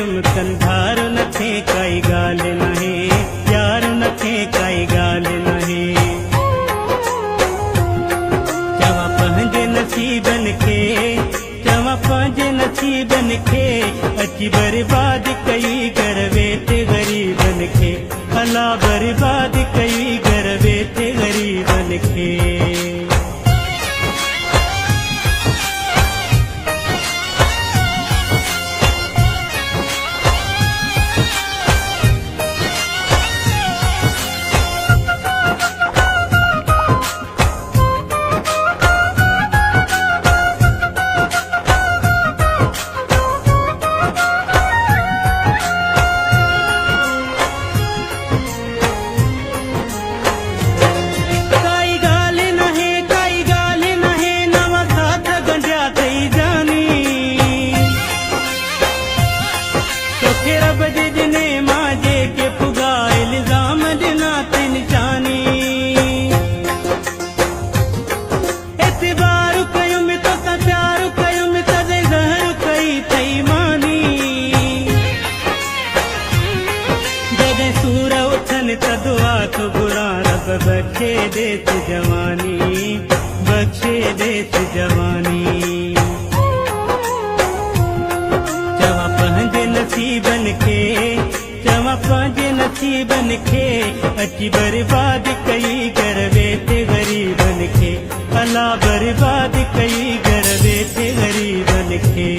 कंधार न थे काई गाल नहे यार न थे काई गाल नहे चवा पंहिंजे नसीबन खे चवा पंहिंजे नसीबन खे अची बर्बाद कई घर वेठे ग़रीबन खे अला बर्बाद कई घर वेठे ग़रीबन खे बख्शे देत जवानी बख्शे देत जवानी चवा पंहिंजे नसीबन खे चवा पंहिंजे नसीबन खे अची बर्बाद कई घर वेठे ग़रीबन खे अला बर्बाद कई घर वेठे ग़रीबन खे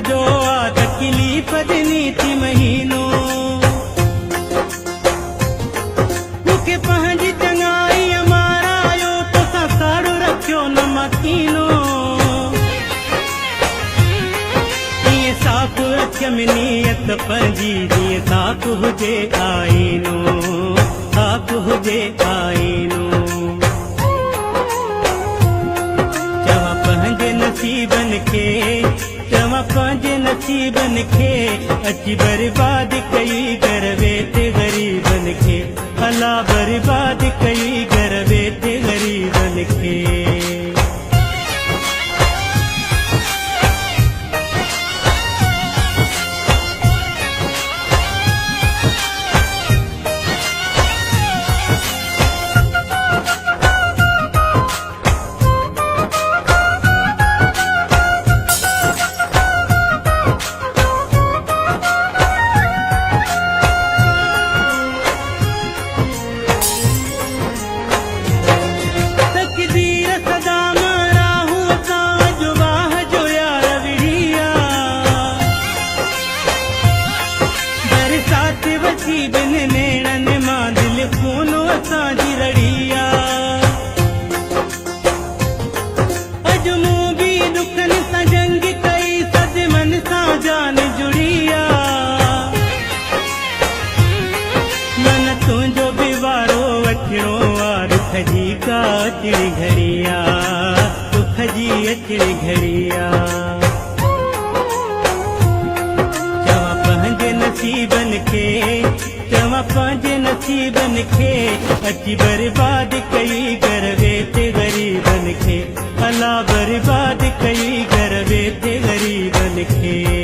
जो आ तकलीफ़ ॾिनी थी महीनो मूंखे पंहिंजी चङाई मारायो तोसां साड़ो रखियो न मकीनो ईअं साफ़ अख में नियत पंहिंजी जीअं साफ़ हुजे आईनो साफ़ हुजे आईनो चवा पंहिंजे नसीबन खे चवा पंहिंजे नसीबन खे अची बर्बाद कई घर वेठे ग़रीबन खे अला बर्बाद कई घर वेठे ग़रीबन खे अचड़ी घड़िया दुख जी अचड़ी घड़िया चवा पंहिंजे नसीबन खे चवा पंहिंजे नसीबन खे अची बर्बाद कई घर वेठे ग़रीबन खे अला बर्बाद कई घर वेठे ग़रीबन खे